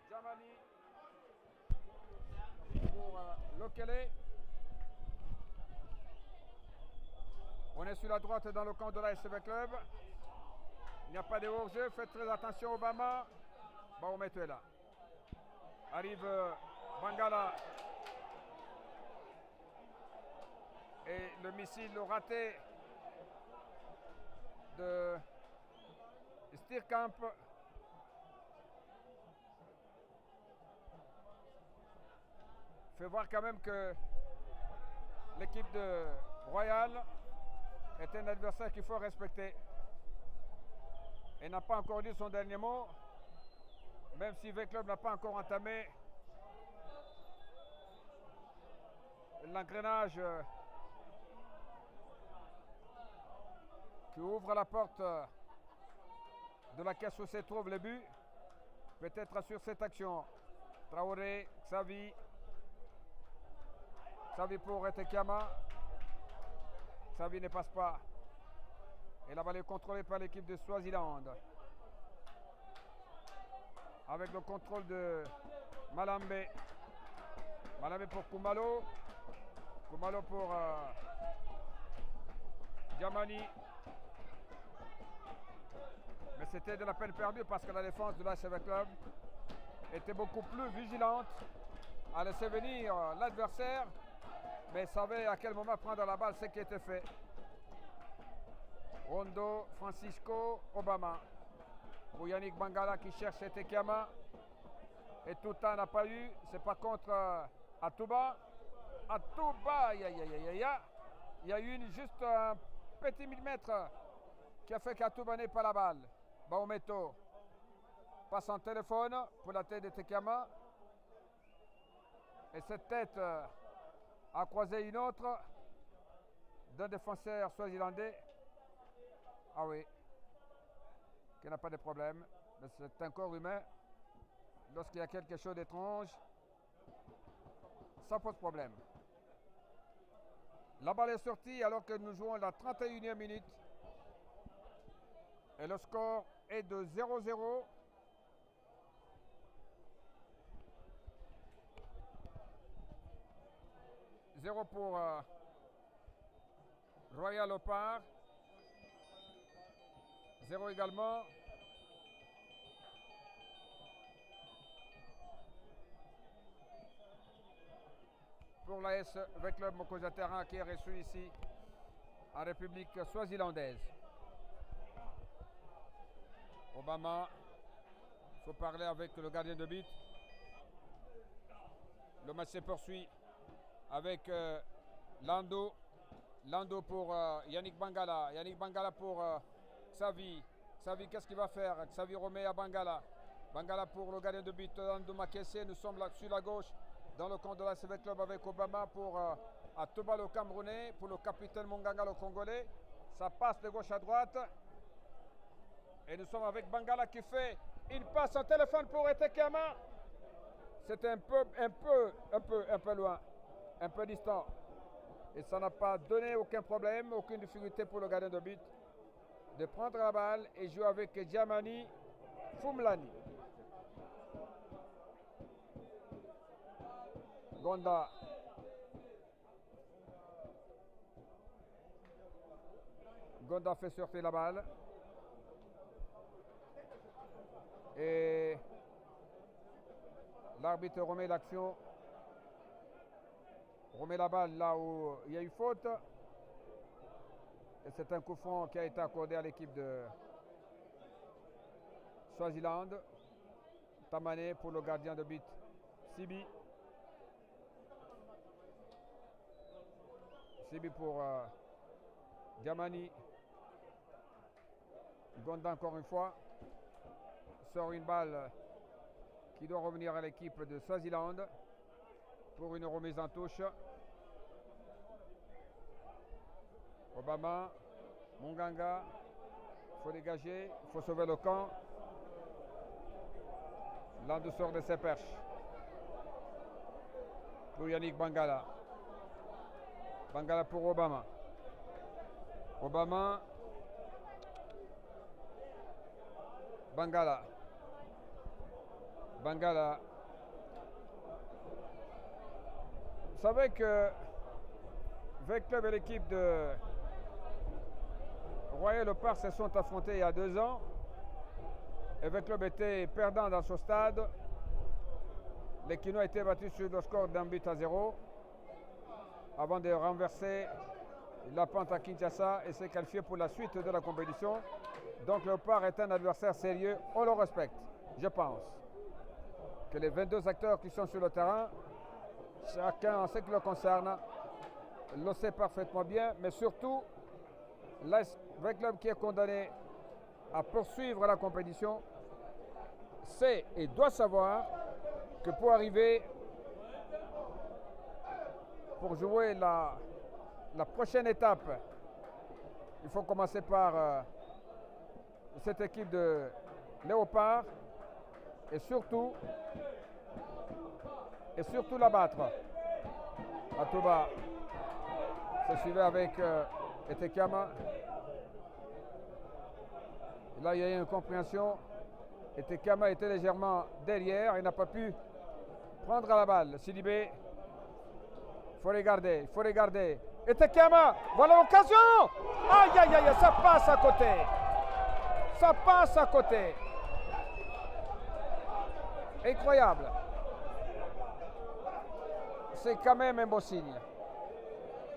Djamani pour Lokele. On est sur la droite dans le camp de la SCV Club. Il n'y a pas de hors-jeu. Faites très attention, Obama. Baometo est là. Arrive Bangala. Et le missile raté de Stierkamp. Fait voir quand même que l'équipe de Royal est un adversaire qu'il faut respecter. Et n'a pas encore dit son dernier mot, même si V-Club n'a pas encore entamé l'engrenage qui ouvre la porte de la caisse où se trouve le but. Peut-être sur cette action. Traoré, Xavi. Xavi pour Etekiama. Xavi ne passe pas. Et la balle est contrôlée par l'équipe de Swaziland. Avec le contrôle de Malambe. Malambe pour Kumalo. Kumalo pour Djamani. Mais c'était de la peine perdue parce que la défense de l'ASV Club était beaucoup plus vigilante à laisser venir l'adversaire, mais savait à quel moment prendre la balle, ce qui était fait. Rondo, Francisco, Obama. Pour Yannick Bangala qui cherche Etekiama. Et Touta n'a pas eu. C'est pas contre Atouba. Atouba, il y a eu juste un petit millimètre qui a fait qu'Atouba n'ait pas la balle. Baometo passe en téléphone pour la tête d'Etekiama. Et cette tête a croisé une autre d'un défenseur swazilandais. Ah oui, qui n'a pas de problème, mais c'est un corps humain. Lorsqu'il y a quelque chose d'étrange, ça pose problème. La balle est sortie alors que nous jouons la 31e minute. Et le score est de 0-0. Zéro pour Royal Opar. 0 également pour l'AS V-Club Mokojatera qui est reçu ici en République swazilandaise. Obama, il faut parler avec le gardien de but. Le match se poursuit avec Lando. Lando pour Yannick Bangala. Yannick Bangala pour Xavi. Xavi, qu'est-ce qu'il va faire? Xavi remet à Bangala. Bangala pour le gardien de but Lando Makesse. Nous sommes là sur la gauche dans le camp de la CV Club avec Obama pour Atouba le Camerounais, pour le capitaine Monganga le Congolais. Ça passe de gauche à droite. Et nous sommes avec Bangala qui fait une passe en téléphone pour Etekiama. C'était un peu loin, un peu distant. Et ça n'a pas donné aucun problème, aucune difficulté pour le gardien de but de prendre la balle et jouer avec Djamani Fumlani. Gonda. Gonda fait sortir la balle. Et l'arbitre remet l'action. Remet la balle là où il y a eu faute. Et c'est un coup franc qui a été accordé à l'équipe de Swaziland. Tamane pour le gardien de but Sibi. Sibi pour Djamani. Gonda encore une fois. Sort une balle qui doit revenir à l'équipe de Swaziland pour une remise en touche. Obama, Monganga, il faut dégager, il faut sauver le camp. Lando sort de ses perches. Pour Yannick Bangala. Bangala pour Obama. Obama. Bangala. Bangala. Vous savez que V-Club et l'équipe de Royal Park se sont affrontés il y a 2 ans. Et V-Club était perdant dans ce stade. Les Quinois étaient battus sur le score d'1-0 avant de renverser la pente à Kinshasa et se qualifier pour la suite de la compétition. Donc Léopard est un adversaire sérieux, on le respecte. Je pense que les 22 acteurs qui sont sur le terrain, chacun en ce qui le concerne, le sait parfaitement bien, mais surtout, le V-Club qui est condamné à poursuivre la compétition sait et doit savoir que pour arriver, pour jouer la prochaine étape, il faut commencer par cette équipe de Léopard et surtout la battre. Atouba se suivait avec Etekama. Là, il y a eu une incompréhension. Etekama était légèrement derrière et n'a pas pu prendre la balle. Sidibé, il faut regarder. Etekama, voilà l'occasion. Aïe, aïe, aïe, ça passe à côté. Incroyable. C'est quand même un beau signe.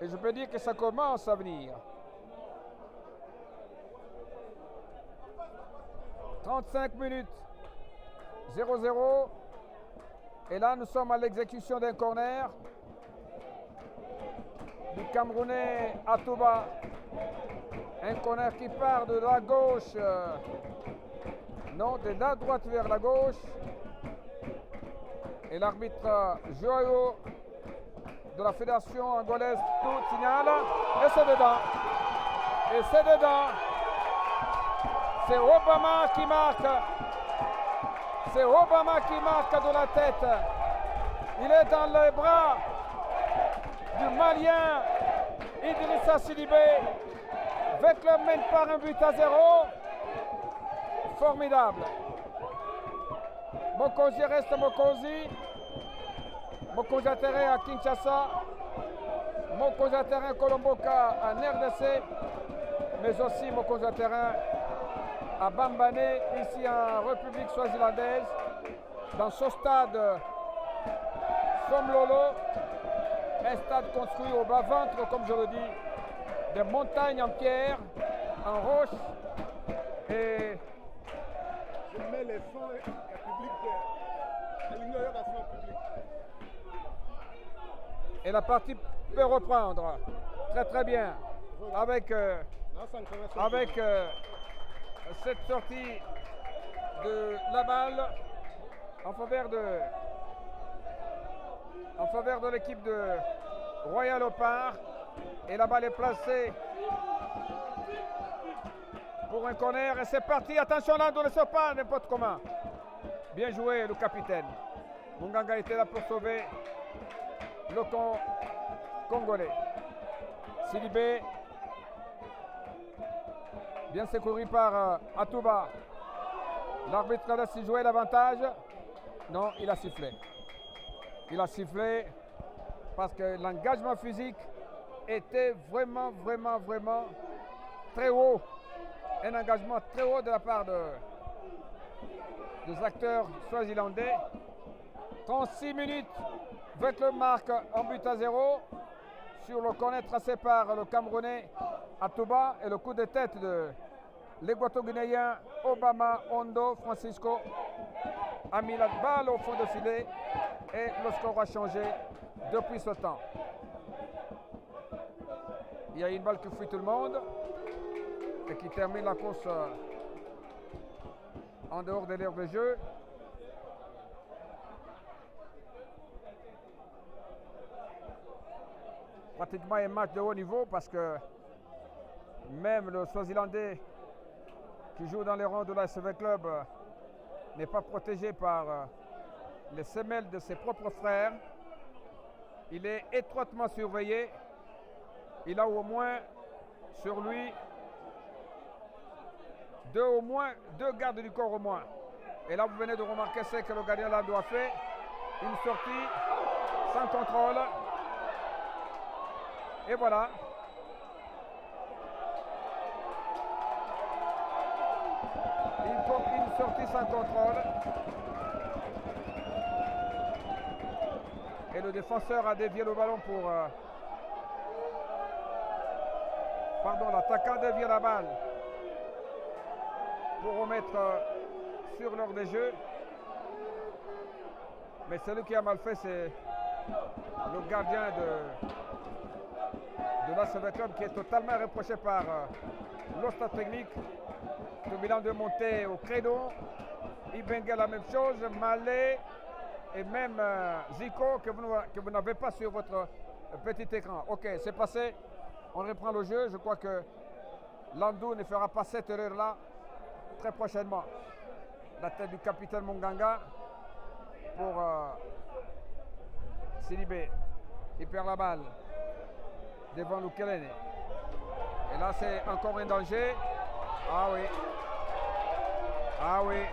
Et je peux dire que ça commence à venir. 35 minutes, 0-0. Et là, nous sommes à l'exécution d'un corner du Camerounais Atouba. Un corner qui part de la gauche, non, de la droite vers la gauche. Et l'arbitre Joao de la fédération angolaise tout signale. Et c'est dedans. C'est Obama qui marque. De la tête. Il est dans les bras du Malien Idrissa Sidibé. V-Club mène par 1-0. Formidable. Mokosi reste Mokosi. Mokosi a terrain à Kinshasa. Mokosi a terrain Colomboka en RDC. Mais aussi Mokosi a terrain à Bambane, ici en République swazilandaise. Dans ce stade Somlolo, un stade construit au bas-ventre, comme je le dis, des montagnes en pierre, en roche. Et je mets les fonds publics. Et la partie peut reprendre très très bien avec cette sortie de la balle en faveur de l'équipe de Royal Park. Et la balle est placée pour un corner et c'est parti. Attention là, on ne sort pas n'importe comment. Bien joué le capitaine. Munganga était là pour sauver le Congolais. Sidibé, bien secouru par Atouba. L'arbitre laisse jouer l'avantage. Non, il a sifflé. Parce que l'engagement physique était vraiment très haut. Un engagement très haut de la part des acteurs swazilandais. 36 minutes, V-Club marque en but à 0 sur le corner tracé par le Camerounais Atouba et le coup de tête de l'Équato-Guinéen Obama Ondo Francisco a mis la balle au fond de filet et le score a changé depuis ce temps. Il y a une balle qui fuit tout le monde et qui termine la course en dehors de l'aire de jeu. Pratiquement un match de haut niveau parce que même le Swazilandais qui joue dans les rangs de l'ASV Club n'est pas protégé par les semelles de ses propres frères. Il est étroitement surveillé. Il a au moins sur lui deux gardes du corps au moins. Et là, vous venez de remarquer ce que le gardien Lando a fait. Une sortie sans contrôle. Et voilà. Une sortie sans contrôle. Et le défenseur a dévié le ballon pour... l'attaquant dévie la balle pour remettre sur l'heure des jeux. Mais celui qui a mal fait, c'est le gardien de l'ASV Club qui est totalement reproché par le staff technique. Le bilan de montée au créneau. Ibenga la même chose, Malé et même Zico que vous n'avez pas sur votre petit écran. Ok, c'est passé. On reprend le jeu. Je crois que Landou ne fera pas cette erreur-là très prochainement. La tête du capitaine Munganga pour Sidibé. Il perd la balle devant Lukelene. Et là, c'est encore un danger. Ah oui. Ah oui.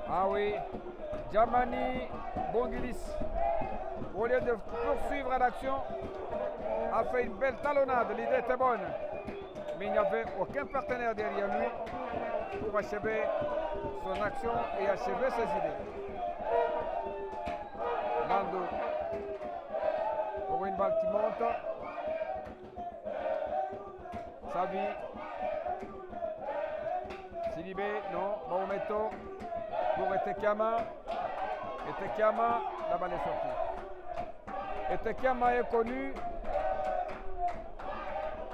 Ah oui. Djamani Bongilis, au lieu de poursuivre l'action, a fait une belle talonnade. L'idée était bonne. Mais il n'y avait aucun partenaire derrière lui pour achever son action et achever ses idées. Lando pour une balle qui monte. Savi. Sidibé, non. Maometo pour Etekiama. Etekiama, la balle est sortie. Etekiama est connu.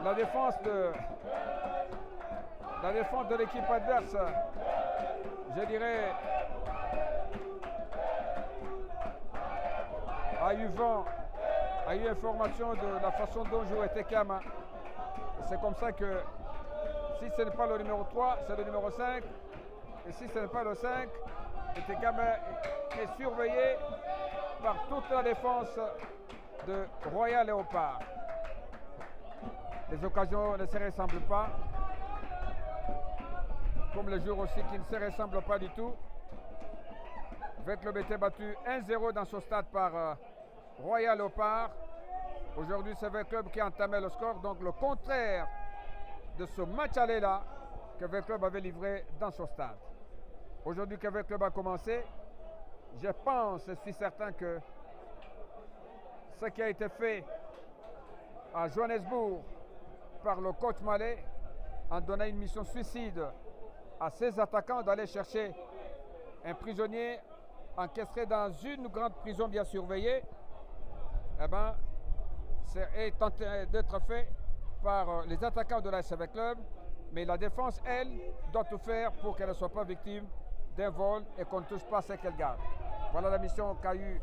La défense de l'équipe adverse, je dirais, a eu vent, a eu information de la façon dont joue Etekiama. C'est comme ça que si ce n'est pas le numéro 3, c'est le numéro 5. Et si ce n'est pas le 5, Etekiama est surveillé par toute la défense de Royal Léopard. Les occasions ne se ressemblent pas, comme les jours aussi qui ne se ressemblent pas du tout. Le club était battu 1-0 dans ce stade par Royal Léopard. Aujourd'hui, c'est le club qui a entamé le score, donc le contraire de ce match aller-là que le club avait livré dans ce stade. Aujourd'hui que le club a commencé, je pense et suis certain que ce qui a été fait à Johannesburg par le coach Malé en donnant une mission suicide à ses attaquants d'aller chercher un prisonnier encastré dans une grande prison bien surveillée, eh ben, c'est tenté d'être fait par les attaquants de la l'ASV Club, mais la défense, elle, doit tout faire pour qu'elle ne soit pas victime d'un vol et qu'on ne touche pas ce qu'elle garde. Voilà la mission qu'a eue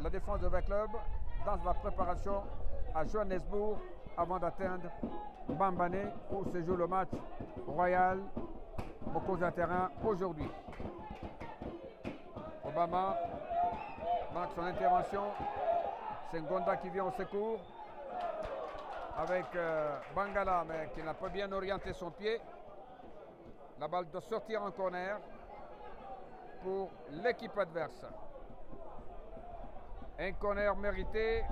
la défense de l'ASV Club dans la préparation à Johannesburg avant d'atteindre Bambane où se joue le match royal au cours d'un terrain aujourd'hui. Obama marque son intervention. C'est Ngonda qui vient au secours avec Bangala, mais qui n'a pas bien orienté son pied. La balle doit sortir en corner pour l'équipe adverse. Un corner mérité.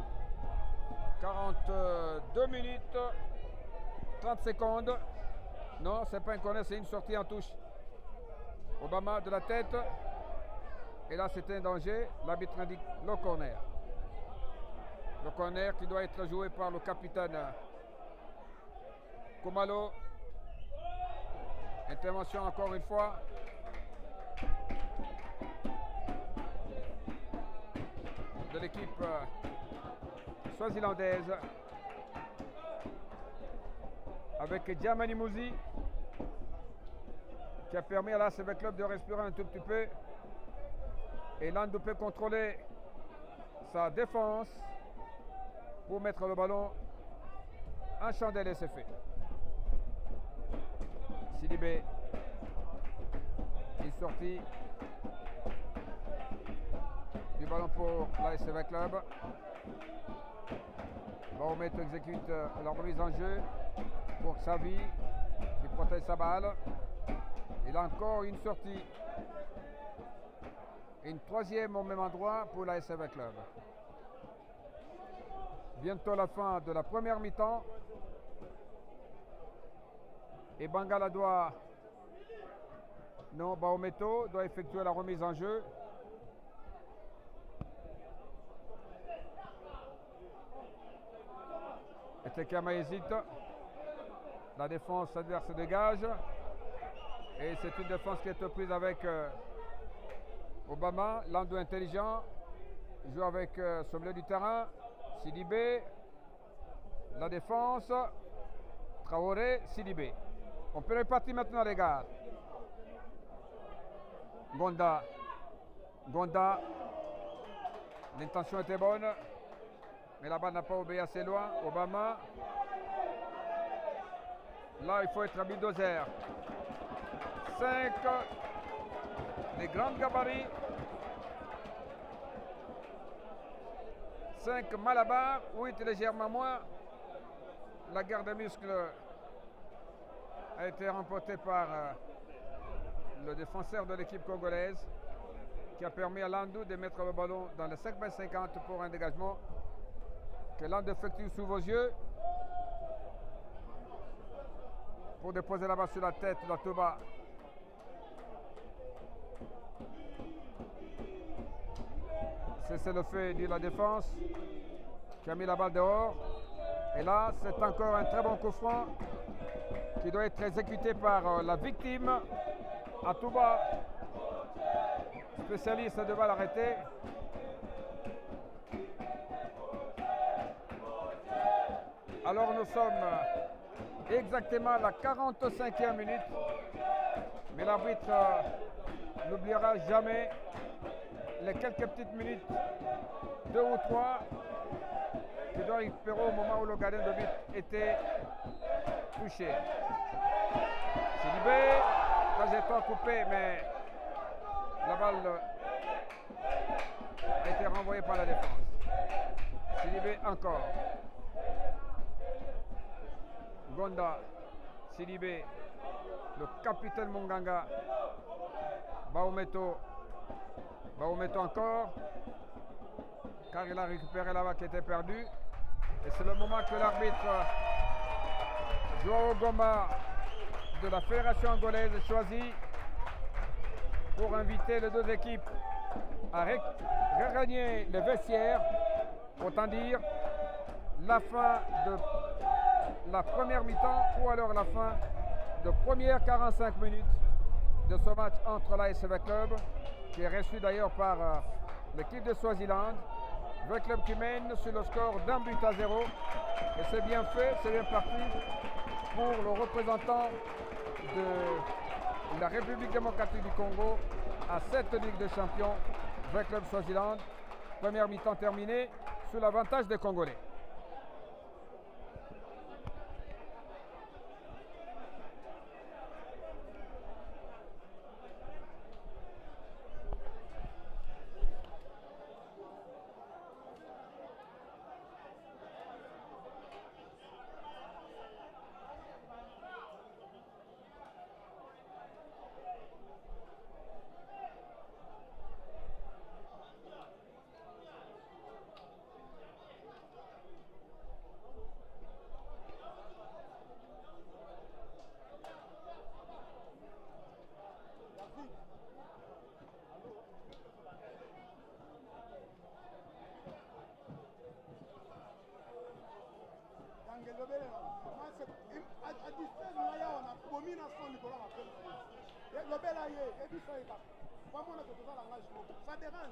42 minutes, 30 secondes. Non, c'est pas un corner, c'est une sortie en touche. Obama de la tête. Et là, c'est un danger. L'arbitre indique le corner. Le corner qui doit être joué par le capitaine Kumalo. Intervention encore une fois. De l'équipe swazilandaise. Avec Djamani Mouzi qui a permis à l'ASV Club de respirer un tout petit peu. Et Lando peut contrôler sa défense pour mettre le ballon en chandelle et c'est fait. Sidibé, une sortie du ballon pour l'ASV Club. Mahomet exécute la remise en jeu pour Xavi qui protège sa balle. Et Il a encore une sortie. Une troisième au même endroit pour la SFA Club. Bientôt la fin de la première mi-temps. Et Bangala doit... Non, Baometo doit effectuer la remise en jeu. Et Tekama hésite. La défense adverse se dégage. Et c'est une défense qui est prise avec Obama. Lando intelligent. Il joue avec son milieu du terrain. Sidibé. La défense. Traoré, Sidibé. On peut repartir maintenant les gars. Gonda. Gonda. L'intention était bonne. Mais la balle n'a pas obéi assez loin. Obama. Là, il faut être à bulldozer. 5. Les grands gabarits. 5 Malabar. 8 légèrement moins. La guerre de muscles a été remportée par le défenseur de l'équipe congolaise qui a permis à Landou de mettre le ballon dans le 5m50 pour un dégagement que Landou effectue sous vos yeux pour déposer la balle sur la tête de la Toba. C'est le fait de la défense qui a mis la balle dehors. Et là, c'est encore un très bon coup franc qui doit être exécuté par la victime. Atouba, spécialiste de balle arrêtée. Alors nous sommes exactement à la 45e minute. Mais l'arbitre n'oubliera jamais les quelques petites minutes, 2 ou 3, qui doit récupérer au moment où le gardien de but était touché. Sidibé, trajectoire coupée, mais la balle a été renvoyée par la défense. Sidibé encore. Gonda, Sidibé, le capitaine Munganga, Baometo. Baometo encore, car il a récupéré la balle qui était perdue. Et c'est le moment que l'arbitre Joao Goma de la Fédération angolaise choisit pour inviter les deux équipes à regagner les vestiaires. Autant dire la fin de la première mi-temps ou alors la fin de première 45 minutes de ce match entre la SFA Club, qui est reçu d'ailleurs par l'équipe de Swaziland. Le club qui mène sur le score d'1-0. Et c'est bien fait, c'est bien parti pour le représentant de la République démocratique du Congo à cette Ligue des Champions. Le club Swaziland. Première mi-temps terminée sous l'avantage des Congolais. Ça dérange.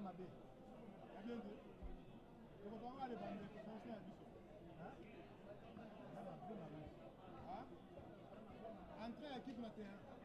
ma bé. A bien dit. Je vais voir les bandes de fonction à biso. Hein? Entrez à l'équipe matin.